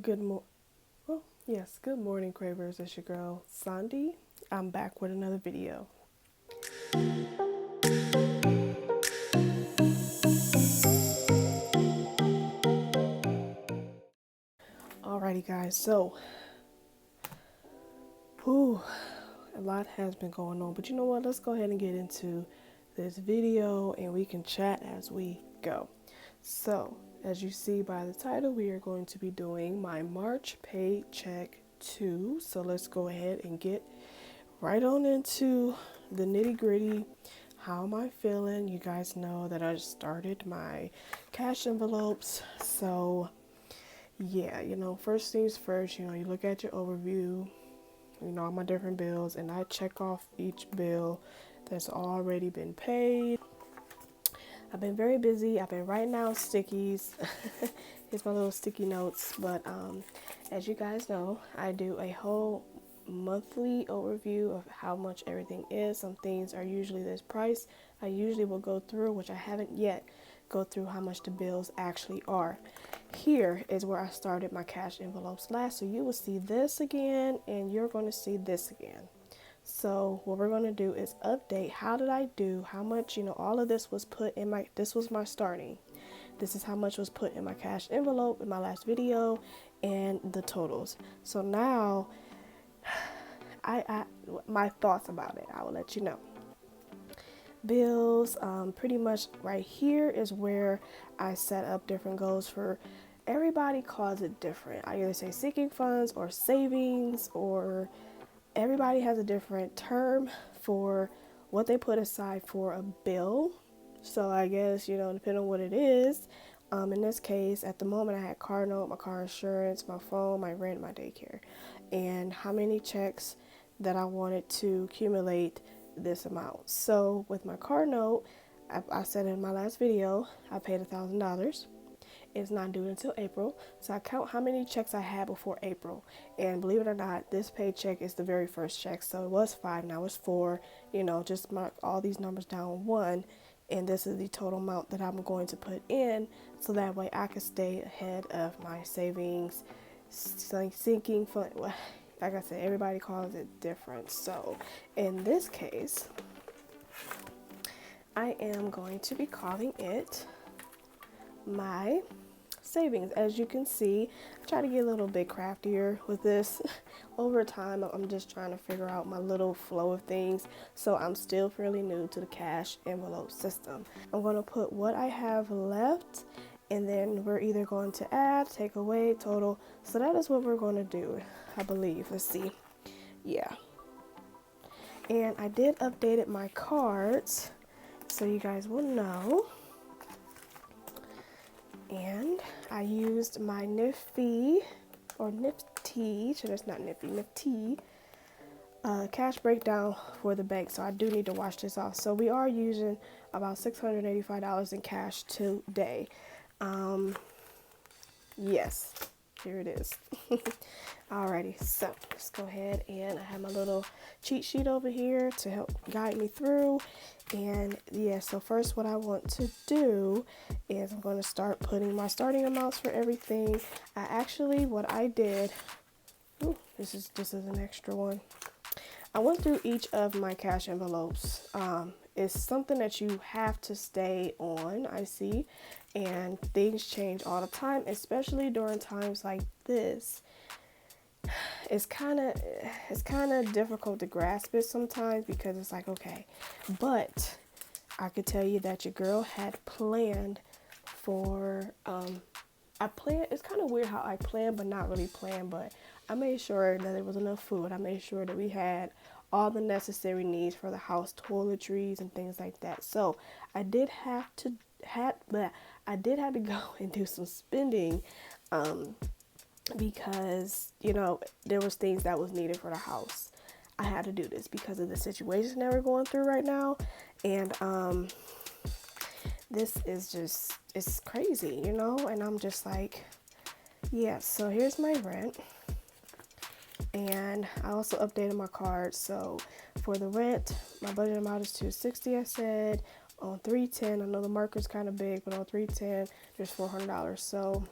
Good good morning, Cravers. It's your girl, Sondie. I'm back with another video. Alrighty, guys. So, whew, a lot has been going on, but you know what? Let's go ahead and get into this video and we can chat as we go. So, as you see by the title, we are going to be doing my March Paycheck 2. So, let's go ahead and get right on into the nitty gritty. How am I feeling? You guys know that I just started my cash envelopes. So, yeah, first things first, you look at your overview, all my different bills, and I check off each bill that's already been paid. I've been very busy. I've been writing out stickies. Here's my little sticky notes. But as you guys know, I do a whole monthly overview of how much everything is. Some things are usually this price. I usually will go through, which I haven't yet, go through how much the bills actually are. Here is where I started my cash envelopes last. So you will see this again, and you're going to see this again. So what we're going to do is update. How did I do? How much, all of this was put in this was my starting. This is how much was put in my cash envelope in my last video and the totals. So now I my thoughts about it, I will let you know. Bills, pretty much right here is where I set up different goals for. Everybody calls it different. I either say sinking funds or savings, or everybody has a different term for what they put aside for a bill. So I guess, depending on what it is. In this case, at the moment, I had car note, my car insurance, my phone, my rent, my daycare, and how many checks that I wanted to accumulate this amount. So with my car note, I said in my last video, I paid $1,000. It's not due until April. So I count how many checks I had before April. And believe it or not, this paycheck is the very first check. So it was 5, now it's 4. Just mark all these numbers down 1. And this is the total amount that I'm going to put in. So that way I can stay ahead of my savings, sinking fund. Like I said, everybody calls it different. So in this case, I am going to be calling it my savings. As you can see, I try to get a little bit craftier with this. Over time, I'm just trying to figure out my little flow of things. So I'm still fairly new to the cash envelope system. I'm going to put what I have left, and then we're either going to add, take away, total. So that is what we're going to do, I believe. Let's see. Yeah. And I did update my cards, so you guys will know. And I used my Nifty, so that's not Nifty, cash breakdown for the bank. So I do need to wash this off. So we are using about $685 in cash today. Yes, here it is. Alrighty, so let's go ahead, and I have my little cheat sheet over here to help guide me through. And yeah, so first what I want to do is I'm going to start putting my starting amounts for everything. What I did, this is an extra one. I went through each of my cash envelopes. It's something that you have to stay on, I see, and things change all the time, especially during times like this. It's kind of difficult to grasp it sometimes, because it's like, okay, but I could tell you that your girl had planned for, it's kind of weird how I planned, but not really planned, but I made sure that there was enough food. I made sure that we had all the necessary needs for the house, toiletries and things like that. So I did have to go and do some spending, because there was things that was needed for the house. I had to do this because of the situation that we're going through right now, and this is just, it's crazy, and I'm just like, yeah. So here's my rent, and I also updated my card. So for the rent, my budget amount is $260. I said on 310. I know the marker's kind of big, but on 310 there's $400. So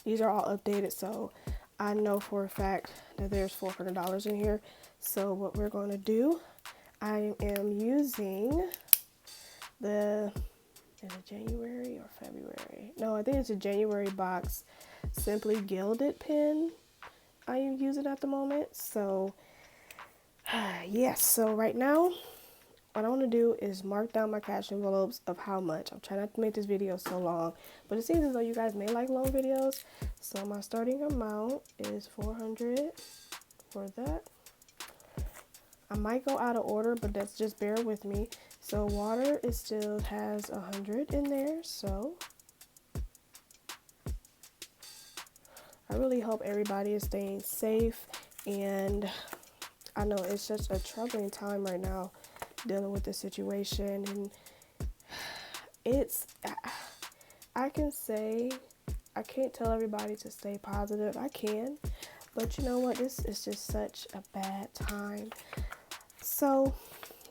These are all updated, so I know for a fact that there's $400 in here. So what we're going to do, I am using the, is it January or February? No, I think it's a January box Simply Gilded pen I am using at the moment. So yes, so right now what I want to do is mark down my cash envelopes of how much. I'm trying not to make this video so long, but it seems as though you guys may like long videos. So my starting amount is $400 for that. I might go out of order, but that's just bear with me. So water, it still has 100 in there. So I really hope everybody is staying safe. And I know it's just a troubling time right now dealing with the situation. And I can say, I can't tell everybody to stay positive. I can. But you know what? This is just such a bad time. So,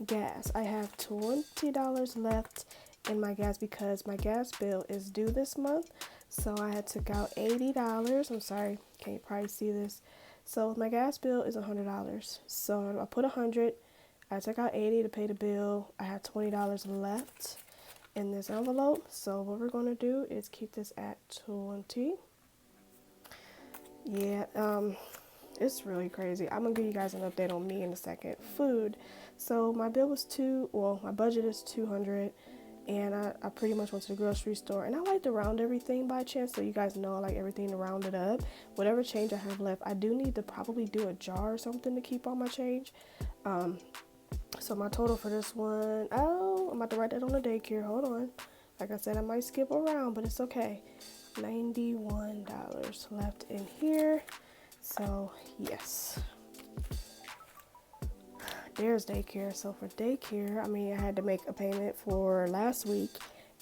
gas. I have $20 left in my gas because my gas bill is due this month. So I had took out $80. I'm sorry, can't probably see this. So my gas bill is $100. So I put 100. I took out 80 to pay the bill. I have $20 left in this envelope. So what we're gonna do is keep this at 20. Yeah, it's really crazy. I'm gonna give you guys an update on me in a second. Food. So my bill was my budget is 200, and I pretty much went to the grocery store, and I like to round everything by chance, so you guys know I like everything to round it up. Whatever change I have left, I do need to probably do a jar or something to keep all my change. So my total for this one, I'm about to write that on the daycare. Hold on. Like I said, I might skip around, but it's okay. $91 left in here. So yes, there's daycare. So for daycare, I mean, I had to make a payment for last week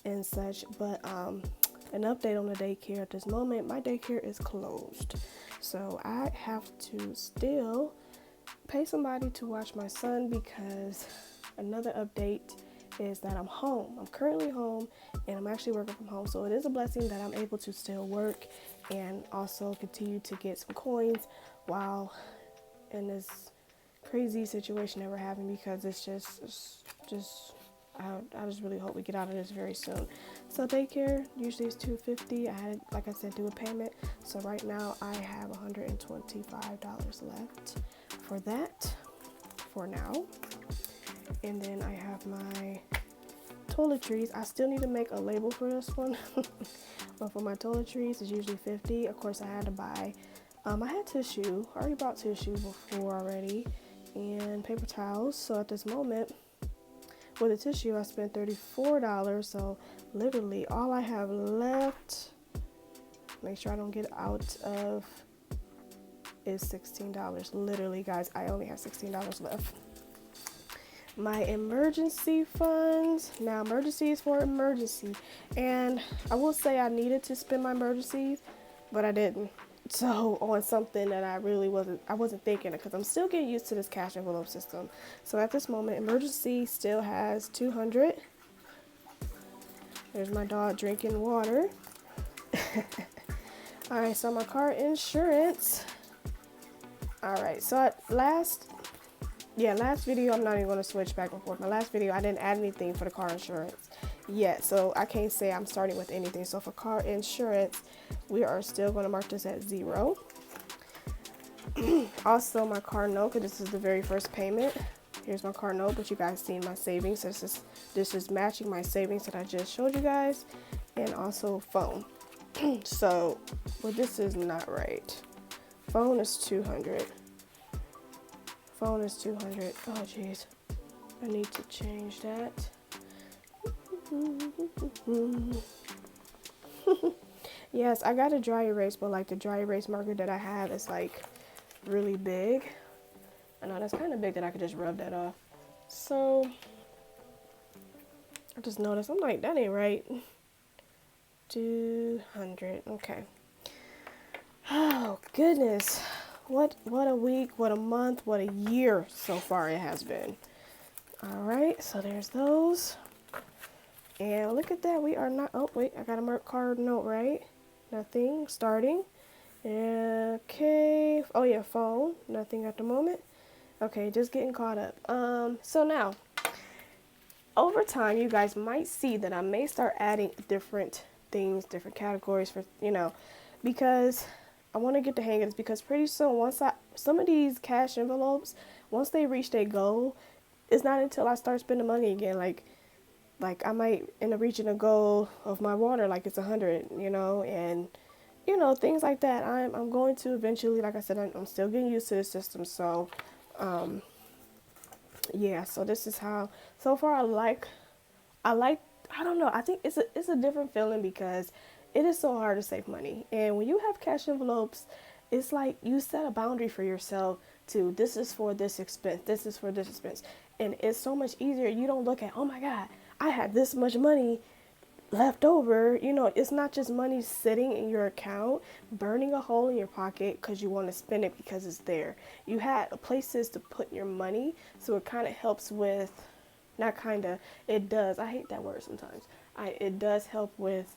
and such, but an update on the daycare at this moment, my daycare is closed. So I have to still pay somebody to watch my son, because another update is that I'm home. I'm currently home, and I'm actually working from home. So it is a blessing that I'm able to still work and also continue to get some coins while in this crazy situation that we're having, because it's just I just really hope we get out of this very soon. So daycare usually is $250. I had, like I said, do a payment. So right now I have $125 left for that for now. And then I have my toiletries. I still need to make a label for this one. But for my toiletries, it's usually $50. Of course, I had to buy, I had tissue. I already bought tissue before already, and paper towels. So at this moment, with the tissue, I spent $34. So literally all I have left, make sure I don't get out of, is $16. Literally, guys, I only have $16 left. My emergency funds. Now, emergencies for emergency. And I will say I needed to spend my emergencies, but I didn't. So on something that I wasn't thinking, because I'm still getting used to this cash envelope system. So at this moment, emergency still has 200. There's my dog drinking water. All right, so my car insurance. All right, so last video, I'm not even going to switch back and forth. My last video, I didn't add anything for the car insurance yet, so I can't say I'm starting with anything. So for car insurance, we are still going to mark this at 0. Also, my car note, because this is the very first payment. Here's my car note, but you guys seen my savings. This is matching my savings that I just showed you guys, and also phone. So, well, this is not right. Phone is 200. Phone is 200. Oh, jeez. I need to change that. Yes, I got a dry erase, but like the dry erase marker that I have is like really big. I know that's kind of big that I could just rub that off. So I just noticed, I'm like, that ain't right. 200. Okay. Oh, goodness. What a week, what a month, what a year so far it has been. All right, so there's those. And look at that, we are not, oh wait, I got a marked card note, right? Nothing. Starting. Okay. Oh yeah, phone. Nothing at the moment. Okay, just getting caught up. So now, over time, you guys might see that I may start adding different things, different categories for, because I want to get the hang of this, because pretty soon, some of these cash envelopes, once they reach their goal, it's not until I start spending money again. Like I might end up reaching a goal of my water, like it's 100, and things like that. I'm going to eventually, like I said, I'm still getting used to the system. So, yeah. So this is how. So far, I like. I don't know. I think it's a different feeling because it is so hard to save money, and when you have cash envelopes, it's like you set a boundary for yourself to, this is for this expense, this is for this expense, and it's so much easier. You don't look at, oh my God, I had this much money left over. It's not just money sitting in your account burning a hole in your pocket because you want to spend it because it's there. You had places to put your money, so it kind of helps with, not kind of, it does, I hate that word sometimes, it does help with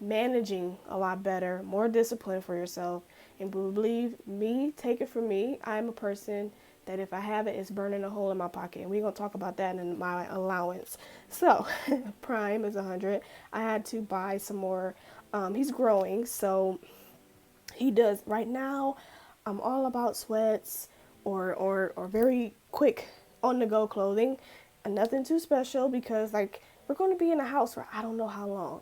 managing a lot better, more discipline for yourself. And believe me, take it from me, I'm a person that if I have it, it's burning a hole in my pocket. And we're going to talk about that in my allowance. So, Prime is 100. I had to buy some more. He's growing, so he does. Right now, I'm all about sweats or very quick on the go clothing. And nothing too special because, like, we're going to be in a house for I don't know how long.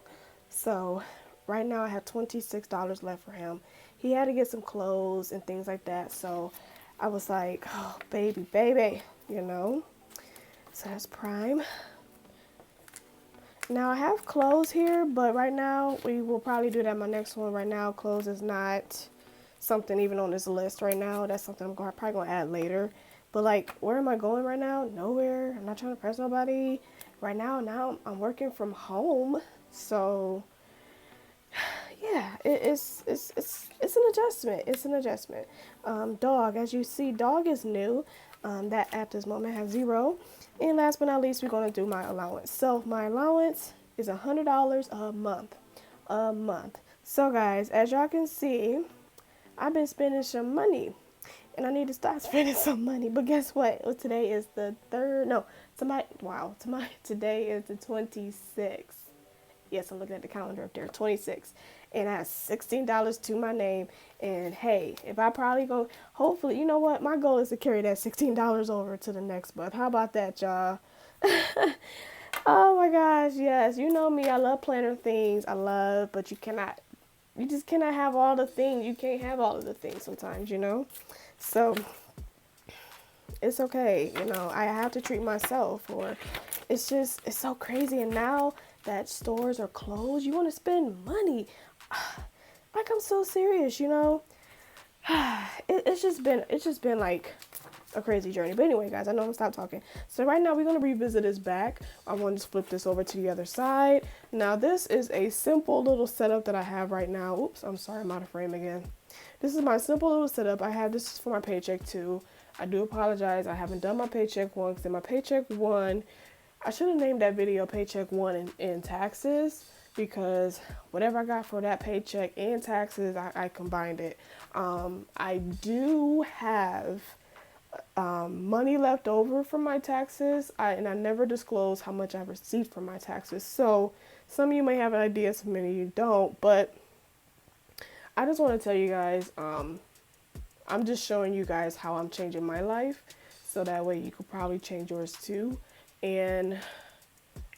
So, right now, I have $26 left for him. He had to get some clothes and things like that. So, I was like, oh, baby, So that's Prime. Now I have clothes here, but right now we will probably do that my next one. Right now, clothes is not something even on this list right now. That's something I'm probably going to add later. But like, where am I going right now? Nowhere. I'm not trying to press nobody. Right now I'm working from home. So yeah, it's an adjustment. It's an adjustment. Dog, as you see, dog is new. That at this moment has 0. And last but not least, we're gonna do my allowance. So my allowance is $100 a month. A month. So guys, as y'all can see, I've been spending some money. And I need to stop spending some money. But guess what? Well, today is the third. No, today is the 26th. Yes, I'm looking at the calendar up there, 26. And I have $16 to my name. And hey, if I probably go, hopefully, you know what? My goal is to carry that $16 over to the next month. How about that, y'all? Oh my gosh, yes. You know me, I love planner things. But you just cannot have all the things. You can't have all of the things sometimes. So it's okay. I have to treat myself, or it's so crazy. And now that stores are closed, you want to spend money. Like, I'm so serious. It's just been like a crazy journey. But anyway, guys, I know I'm gonna stop talking. So right now we're gonna revisit this back. I want to flip this over to the other side. Now this is a simple little setup that I have right now. Oops, I'm sorry, I'm out of frame again. This is my simple little setup. This is for my paycheck 2. I do apologize. I haven't done my paycheck 1 because in my paycheck 1, I should have named that video Paycheck 1 in taxes, because whatever I got for that paycheck and taxes, I combined it. I do have money left over from my taxes, and I never disclose how much I received from my taxes. So some of you may have an idea, some of you don't, but I just want to tell you guys, I'm just showing you guys how I'm changing my life, so that way you could probably change yours too. And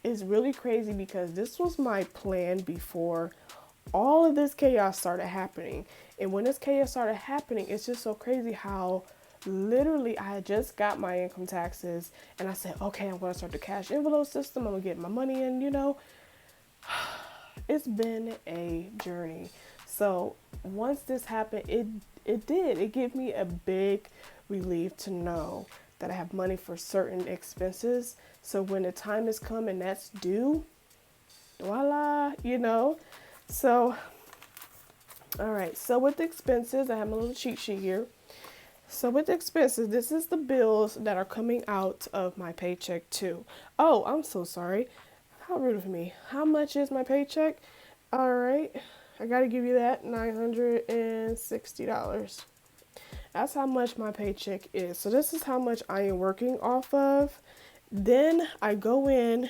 it's really crazy because this was my plan before all of this chaos started happening. And when this chaos started happening, it's just so crazy how literally I had just got my income taxes and I said, okay, I'm going to start the cash envelope system. I'm going to get my money in. It's been a journey. So once this happened, it gave me a big relief to know that I have money for certain expenses. So when the time has come and that's due, voila, So, all right. So with the expenses, I have my little cheat sheet here. So with the expenses, this is the bills that are coming out of my paycheck 2. Oh, I'm so sorry. How rude of me. How much is my paycheck? All right. I gotta give you that, $960. That's how much my paycheck is. So this is how much I am working off of. Then I go in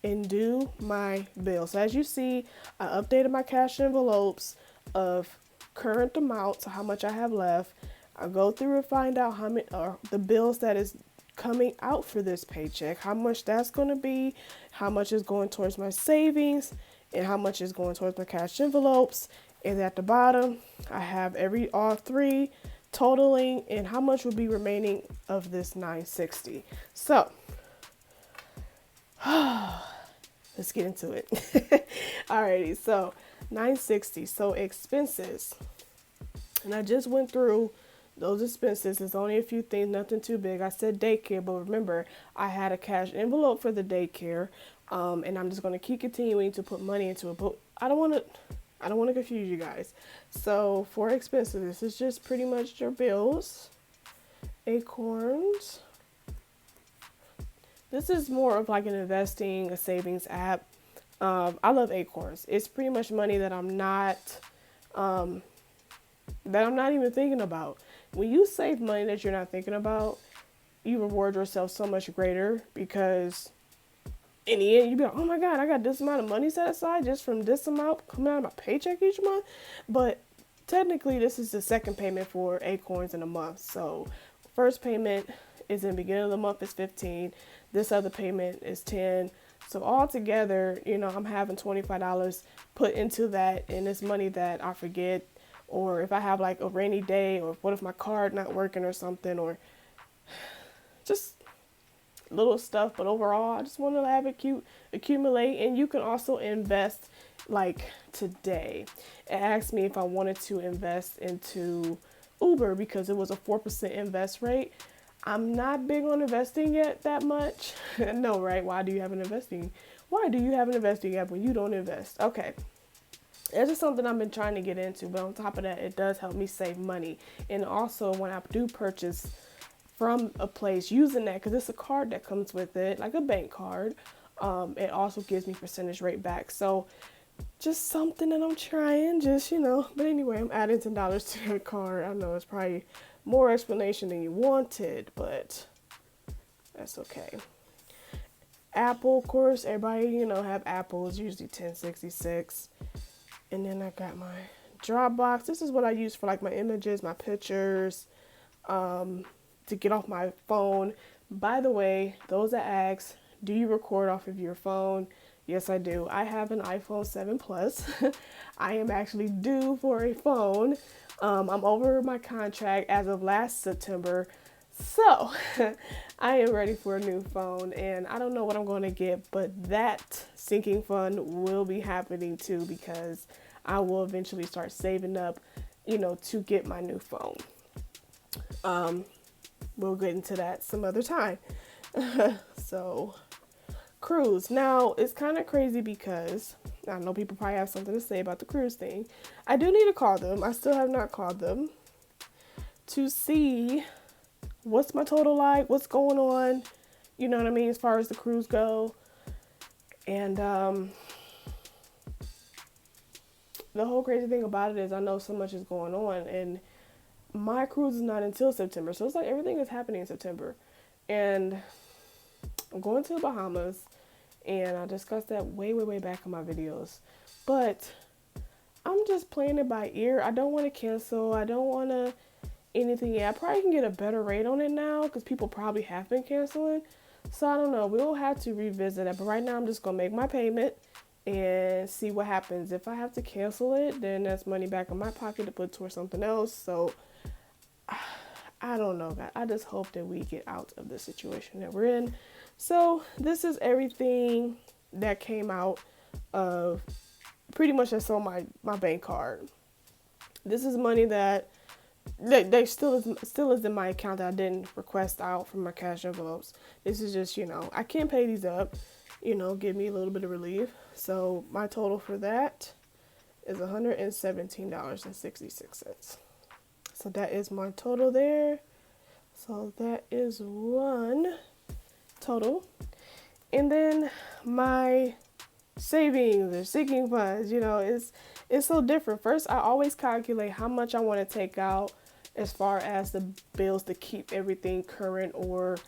and do my bills. So as you see, I updated my cash envelopes of current amounts, how much I have left. I go through and find out how many or the bills that is coming out for this paycheck, how much that's going to be, how much is going towards my savings, and how much is going towards my cash envelopes. And at the bottom, I have all three totaling and how much will be remaining of this 960. So let's get into it. Alrighty, so 960. So expenses, and I just went through those expenses. There's only a few things, nothing too big. I said daycare, but remember, I had a cash envelope for the daycare, and I'm just going to keep continuing to put money into it. But I don't want to confuse you guys. So for expenses, this is just pretty much your bills. Acorns. This is more of like an investing, a savings app. I love Acorns. It's pretty much money that I'm not even thinking about. When you save money that you're not thinking about, you reward yourself so much greater, because in the end, you be like, oh my God, I got this amount of money set aside just from this amount coming out of my paycheck each month. But technically, this is the second payment for Acorns in a month. So first payment is in the beginning of the month, is 15. This other payment is 10. So altogether, I'm having $25 put into that, and it's money that I forget. Or if I have like a rainy day, or what if my card not working or something, or just little stuff. But overall, I just want to have it accumulate. And you can also invest. Like today, it asked me if I wanted to invest into Uber because it was a 4% invest rate. I'm not big on investing yet that much. No, right? Why do you have an investing app when you don't invest? Okay. It's just something I've been trying to get into, but on top of that, it does help me save money. And also, when I do purchase from a place using that, because it's a card that comes with it, like a bank card, it also gives me percentage rate back. So just something that I'm trying, but anyway, I'm adding $10 to the card. I know it's probably more explanation than you wanted, but that's okay. Apple, of course, everybody, have Apple. It's usually 1066. And then I got my Dropbox. This is what I use for like my images, my pictures, to get off my phone. By the way, those that ask, do you record off of your phone? Yes, I do. I have an iPhone 7 Plus. I am actually due for a phone. I'm over my contract as of last September. So I am ready for a new phone, and I don't know what I'm going to get, but that sinking fund will be happening too, because I will eventually start saving up, to get my new phone. We'll get into that some other time. So cruise. Now, it's kind of crazy because I know people probably have something to say about the cruise thing. I do need to call them. I still have not called them to see what's my total like, what's going on, you know what I mean, as far as the cruise go. And the whole crazy thing about it is I know so much is going on, and my cruise is not until September. So it's like everything is happening in September. And I'm going to the Bahamas, and I discussed that way back in my videos. But I'm just playing it by ear. I don't want to cancel. I don't want to anything yet. I probably can get a better rate on it now because people probably have been canceling. So I don't know. We'll have to revisit it. But right now I'm just going to make my payment and see what happens. If I have to cancel it, then that's money back in my pocket to put towards something else. So I don't know, guys. I just hope that we get out of the situation that we're in. So this is everything that came out of pretty much that's on my bank card. This is money that they still is in my account that I didn't request out from my cash envelopes. This is just, I can't pay these up, give me a little bit of relief. So my total for that is $117.66. So that is my total there. So that is one total. And then my savings or sinking funds. You know, it's so different. First, I always calculate how much I want to take out as far as the bills to keep everything current, or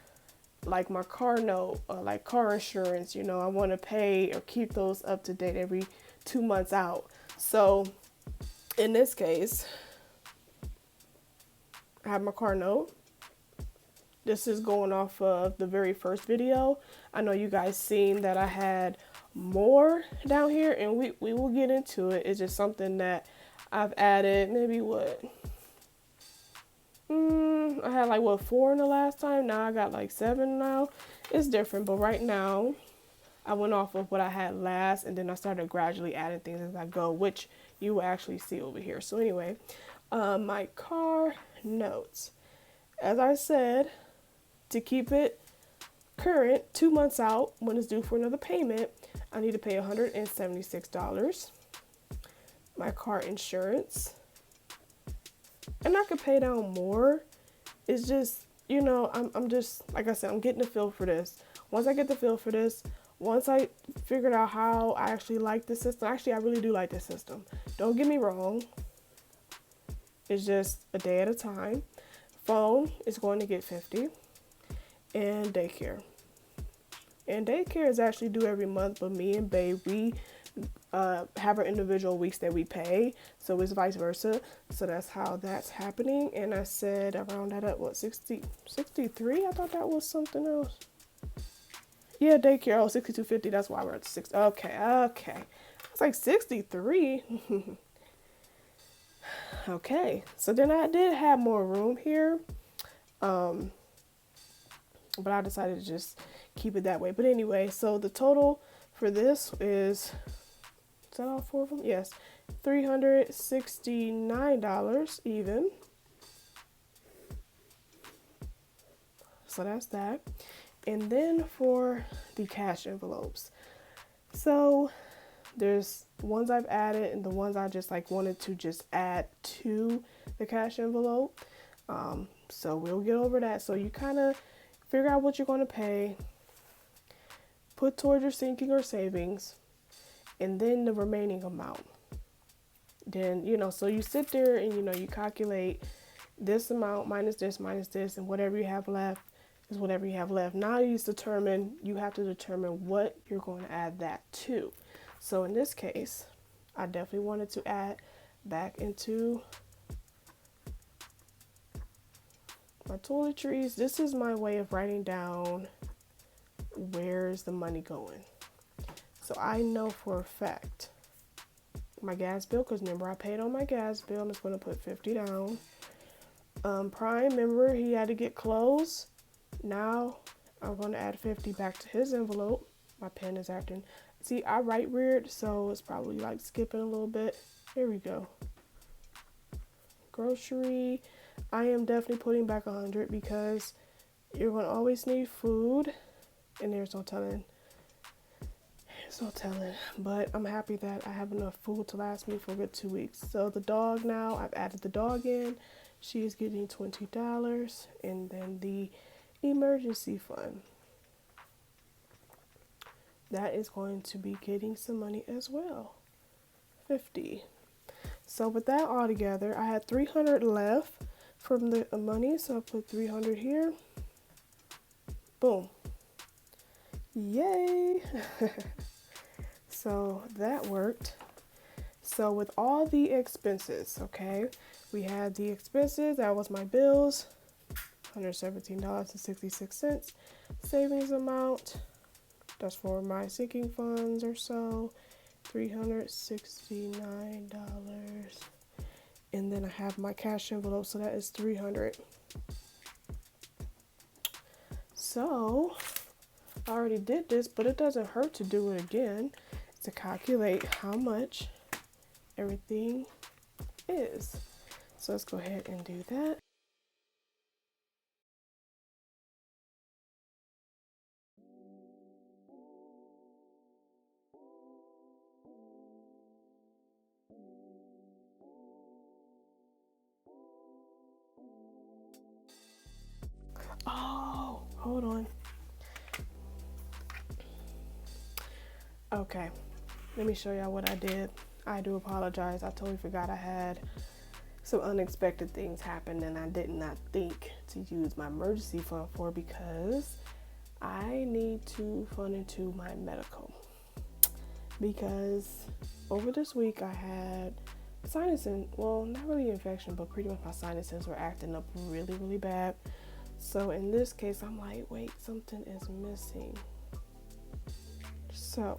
like my car note, or like car insurance. You know, I want to pay or keep those up to date every 2 months out. So in this case, I have my car note. This is going off of the very first video. I know you guys seen that I had more down here, and we will get into it. It's just something that I've added. Maybe what? I had like what, 4 in the last time. Now I got like 7 now. It's different, but right now I went off of what I had last, and then I started gradually adding things as I go, which you will actually see over here. So anyway, my car notes. As I said, to keep it current 2 months out when it's due for another payment, I need to pay $176. My car insurance. And I could pay down more. It's just, you know, I'm just, like I said, I'm getting the feel for this. Once I get the feel for this, once I figured out how I actually like the system, actually I really do like the system. Don't get me wrong. It's just a day at a time. Phone is going to get $50. And daycare. And daycare is actually due every month, but me and Babe, we have our individual weeks that we pay, so it's vice versa. So that's how that's happening. And I said around that up, what, 63? I thought that was something else. Yeah, daycare. Oh, 62.50. That's why we're at 6. Okay. It's like 63. Okay. So then I did have more room here. But I decided to just keep it that way. But anyway, so the total for this is that all 4 of them? Yes, $369 even. So that's that. And then for the cash envelopes. So there's ones I've added and the ones I just like wanted to just add to the cash envelope. So we'll get over that. So you kind of figure out what you're going to pay, put towards your sinking or savings, and then the remaining amount. Then, you know, so you sit there and, you know, you calculate this amount minus this, and whatever you have left is whatever you have left. Now you have to determine what you're going to add that to. So in this case, I definitely wanted to add back into my toiletries. This is my way of writing down where's the money going. So I know for a fact my gas bill, because remember I paid on my gas bill. I'm just going to put 50 down. Prime, remember he had to get clothes. Now I'm going to add 50 back to his envelope. My pen is acting. See, I write weird, so it's probably like skipping a little bit. Here we go. Grocery. I am definitely putting back 100 because you're going to always need food, and there's no telling. But I'm happy that I have enough food to last me for a good 2 weeks. So the dog now, I've added the dog in. She's getting $20, and then the emergency fund. That is going to be getting some money as well. 50. So with that all together, I had 300 left from the money, so I put 300 here. Boom. Yay. So that worked. So with all the expenses, okay, we had the expenses, that was my bills, $117.66. Savings amount, that's for my sinking funds or so, $369. And then I have my cash envelope, so that is $300. So I already did this, but it doesn't hurt to do it again to calculate how much everything is. So let's go ahead and do that. Oh, hold on. Okay, let me show y'all what I did. I do apologize. I totally forgot I had some unexpected things happen and I did not think to use my emergency fund for, because I need to fund into my medical. Because over this week I had sinus, well, not really infection, but pretty much my sinuses were acting up really, really bad. So in this case, I'm like, wait, something is missing. So,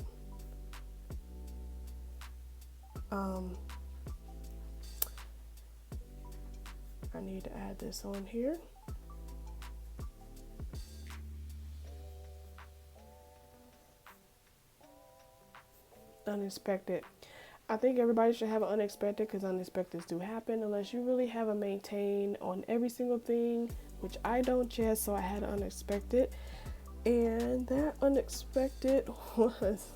I need to add this on here. Unexpected. I think everybody should have an unexpected, because unexpecteds do happen unless you really have a maintain on every single thing, which I don't yet. So I had an unexpected, and that unexpected was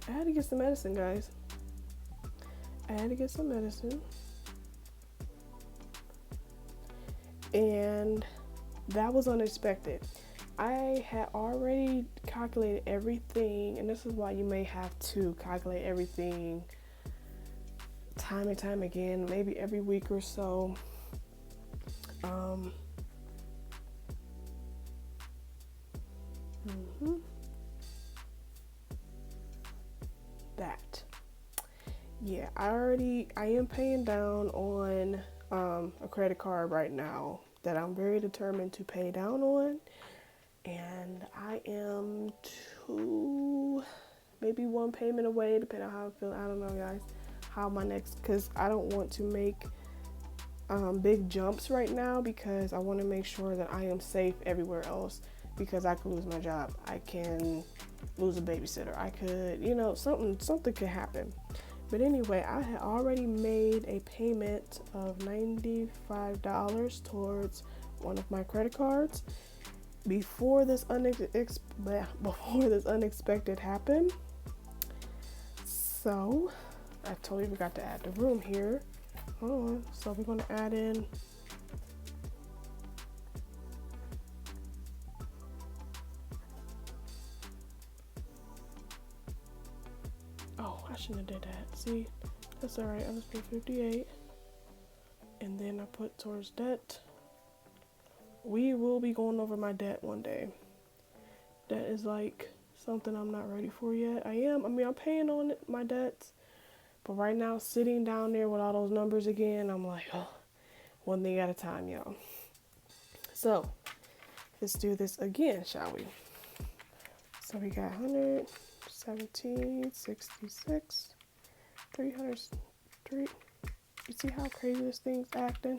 I had to get some medicine, guys. I had to get some medicine, and that was unexpected. I had already calculated everything, and this is why you may have to calculate everything time and time again, maybe every week or so. That. Yeah, I am paying down on a credit card right now that I'm very determined to pay down on. And I am maybe one payment away, depending on how I feel. I don't know, guys, how my next, because I don't want to make big jumps right now, because I want to make sure that I am safe everywhere else, because I could lose my job. I can lose a babysitter. I could, something could happen. But anyway, I had already made a payment of $95 towards one of my credit cards before this unexpected happened. So I totally forgot to add the room here. Hold on. So we're going to add in I shouldn't have did that. See, that's all right. I just put 58, and then I put towards debt. We will be going over my debt one day. That is like something I'm not ready for yet. I'm paying on my debts, but right now, sitting down there with all those numbers again, I'm like, oh, one thing at a time, y'all. So let's do this again, shall we? So we got 117, 66, 303. You see how crazy this thing's acting?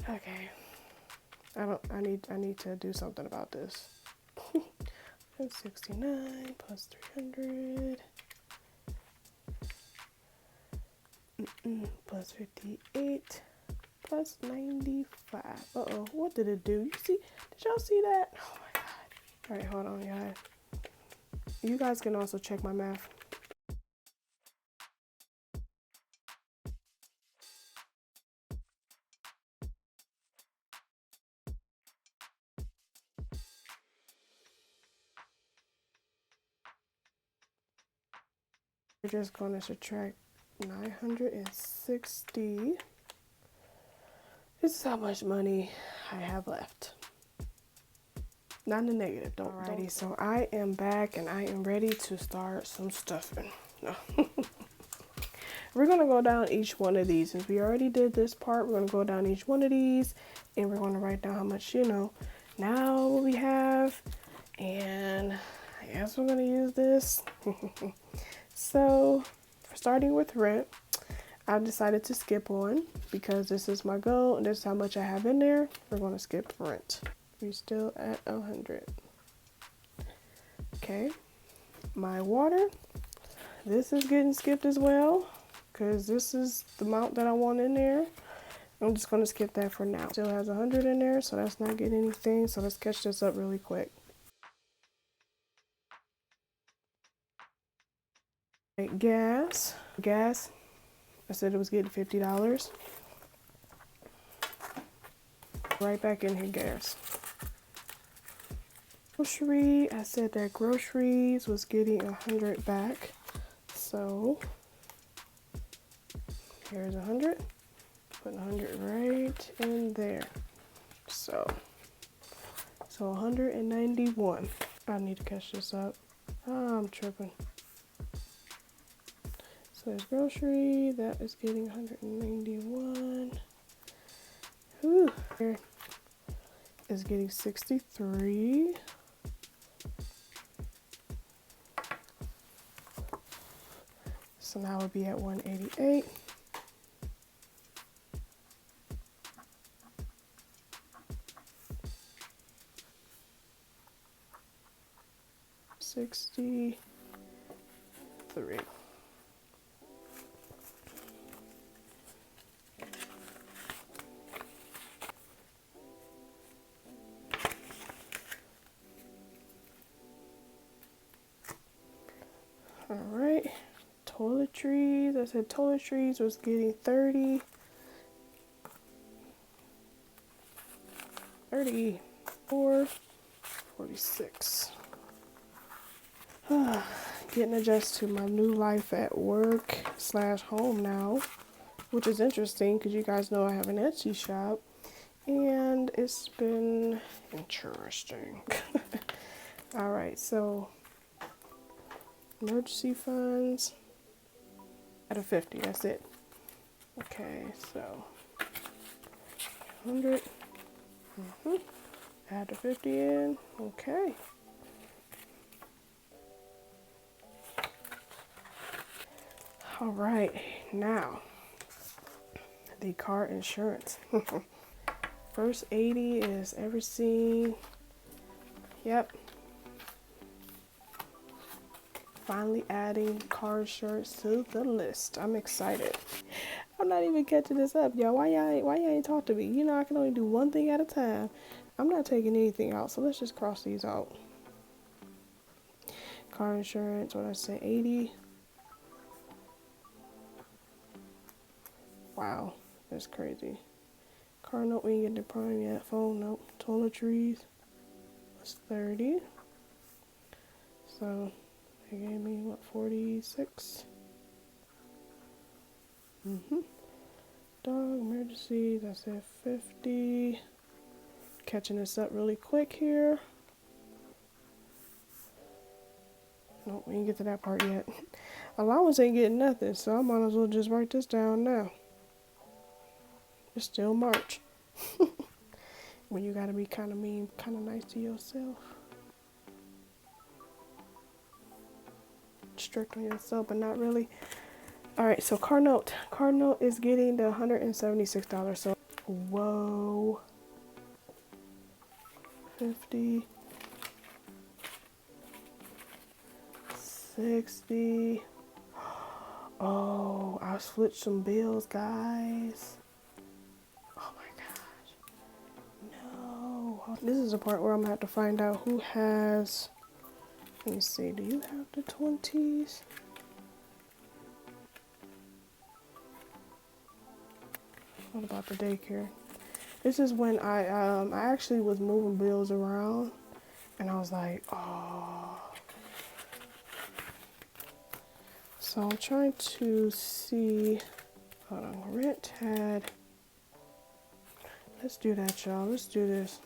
Okay. I need to do something about this. 69 plus 300 plus 58 plus 95. Uh-oh, what did it do? Did y'all see that? Oh my god. All right, hold on, guys. You guys can also check my math. We're just going to subtract 960. This is how much money I have left. Not in the negative, don't. Alrighty, so I am back and I am ready to start some stuffing. No. We're going to go down each one of these. Since we already did this part, we're going to go down each one of these and we're going to write down how much, now we have. And I guess we're going to use this. So, starting with rent, I've decided to skip one because this is my goal and this is how much I have in there. We're going to skip rent. We're still at 100. Okay, my water, this is getting skipped as well because this is the amount that I want in there. I'm just going to skip that for now. Still has 100 in there, so that's not getting anything. So let's catch this up really quick. Right, gas, I said it was getting $50. Right back in here, gas. Grocery, I said that groceries was getting 100 back. So here's 100. Put 100 right in there. So 191. I need to catch this up. Oh, I'm tripping. So there's grocery, that is getting 191. Whew. Here is getting 63. So now we'll be at 188. $63. All right, toiletries. I said toiletries was getting 30. 34, 46. Getting adjusted to my new life at work / home now, which is interesting because you guys know I have an Etsy shop, and it's been interesting. All right, so emergency funds at a 50. That's it. Okay, so 100. Add the 50 in. Okay. All right, now the car insurance. First 80 is everything. Yep. Finally adding car insurance to the list. I'm excited. I'm not even catching this up, y'all. Why y'all ain't talk to me? You know I can only do one thing at a time. I'm not taking anything out, so let's just cross these out. Car insurance, what I say, 80. Wow, that's crazy. Car note, we ain't get the prime yet. Phone note, toiletries was 30. So they gave me what, 46? Dog emergency, that's at 50. Catching this up really quick here. Nope, we ain't get to that part yet. Allowance ain't getting nothing, so I might as well just write this down now. It's still March. When you gotta be kind of mean, kind of nice to yourself. Strict on yourself, but not really. All right, so car note. Car note is getting the $176. So, whoa. 50. 60. Oh, I switched some bills, guys. Oh my gosh. No. This is the part where I'm gonna have to find out who has. Let me see. Do you have the 20s? What about the daycare? This is when I actually was moving bills around, and I was like, oh. So I'm trying to see. Hold on. Rent had. Let's do that, y'all. Let's do this.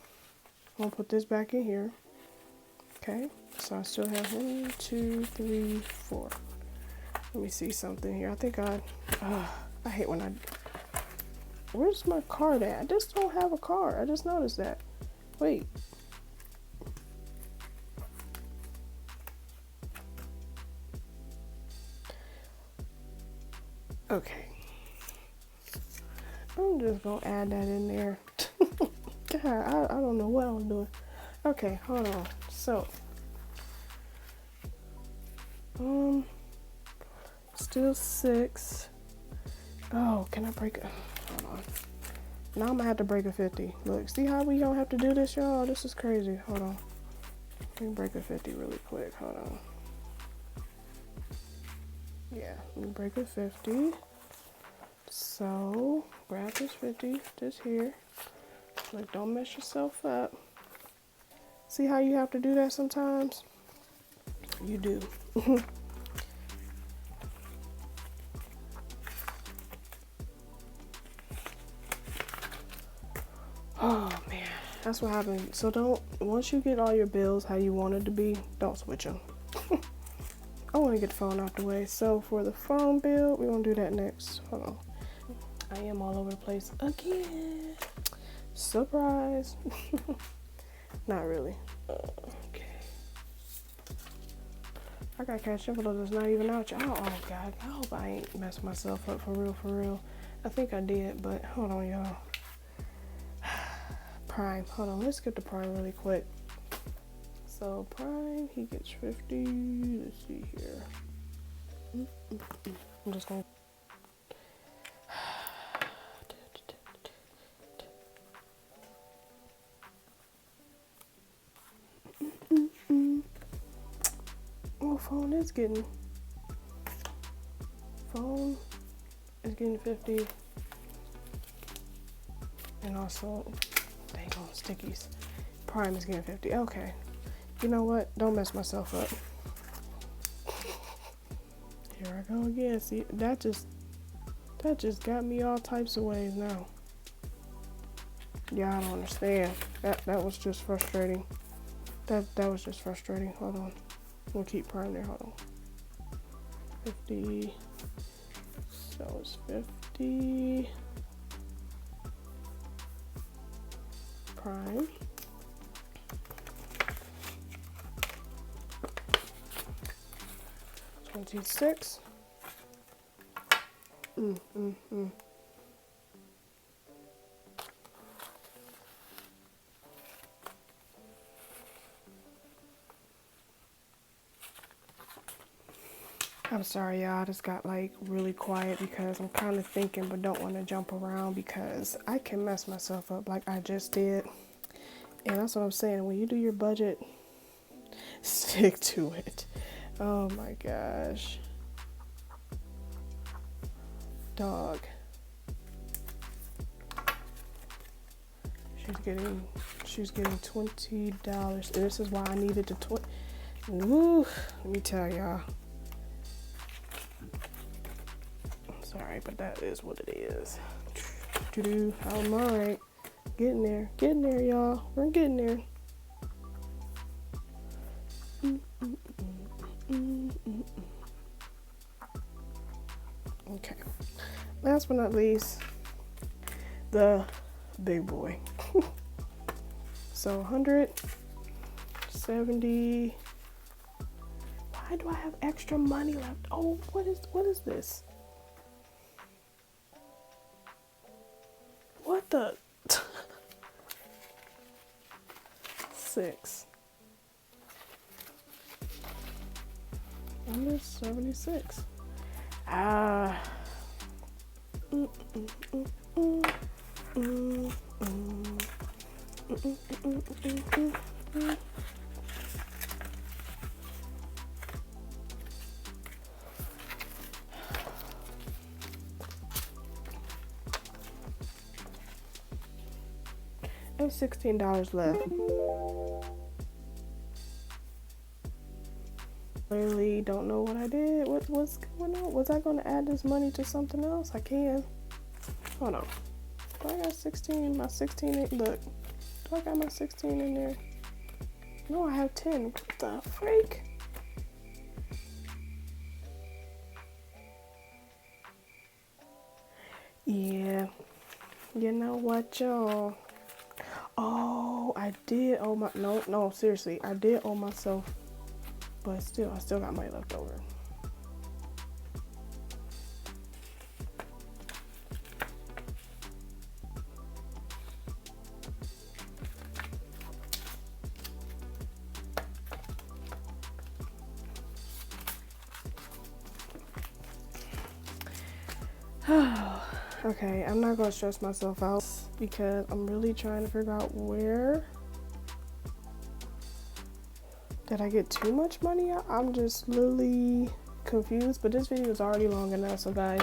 I'm gonna put this back in here. Okay. So I still have 1, 2, 3, 4. Let me see something here. I think I hate when I. Where's my card at? I just don't have a card. I just noticed that. Wait. Okay. I'm just gonna add that in there. God, I don't know what I'm doing. Okay, hold on. So, still 6. Oh, can I break it? Hold on. Now I'm gonna have to break a 50. Look, see how we don't have to do this, y'all? This is crazy. Hold on. Let me break a 50 really quick. Hold on. Yeah, let me break a 50. So, grab this 50, this here. Like, don't mess yourself up. See how you have to do that sometimes? You do. Oh man, that's what happened. So once you get all your bills how you want it to be, don't switch them. I want to get the phone out the way. So for the phone bill, we're going to do that next. Hold on. I am all over the place again. Surprise. Not really. Okay. I got cash envelope that's not even out. Oh God. I hope I ain't messing myself up for real. I think I did, but hold on, y'all. Prime. Hold on. Let's get the Prime really quick. So Prime, he gets 50. Let's see here. I'm just going. Oh, phone is getting 50, and also, dang on stickies. Prime is getting 50. Okay. You know what? Don't mess myself up. Here I go again. See, that just got me all types of ways now. Yeah, I don't understand. That was just frustrating. That was just frustrating. Hold on. We'll keep Prime there. Hold on. 50. So it's 50. Prime. 26. I'm sorry, y'all. I just got like really quiet because I'm kind of thinking but don't want to jump around because I can mess myself up like I just did. And that's what I'm saying. When you do your budget, stick to it. Oh my gosh. Dog. She's getting $20. And this is why I needed the 20. Woo, let me tell y'all. I'm sorry, but that is what it is. I'm alright. Getting there, y'all. We're getting there. Okay. Last but not least, the big boy. So 170. Why do I have extra money left? Oh, what is this? What the 6. 176. There's $16 left. Really don't know what I did. What's going on? Was I going to add this money to something else? I can. Hold on. Do I got 16? My 16 in, look. Do I got my 16 in there? No, I have 10. What the freak? Yeah. You know what, y'all? Oh, I did owe my, no, seriously. I did owe myself, but still, I still got money left over. Okay, I'm not gonna stress myself out because I'm really trying to figure out where did I get too much money out? I'm just literally confused, but this video is already long enough. So guys,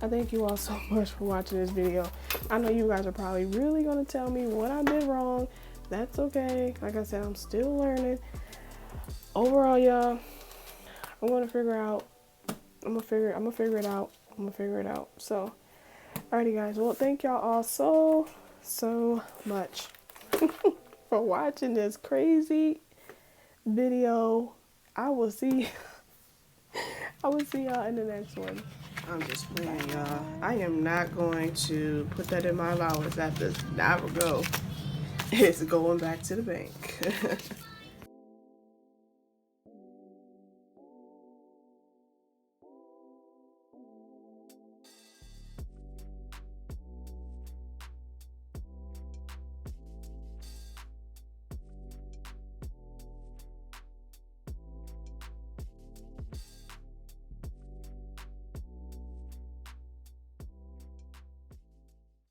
I thank you all so much for watching this video. I know you guys are probably really gonna tell me what I did wrong, That's okay. Like I said, I'm still learning. Overall, y'all, I'm gonna figure it out. So, alrighty guys. Well, thank y'all all so much for watching this crazy video. I will see y'all in the next one. I'm just playing, y'all. I am not going to put that in my allowance. That does not go. It's going back to the bank.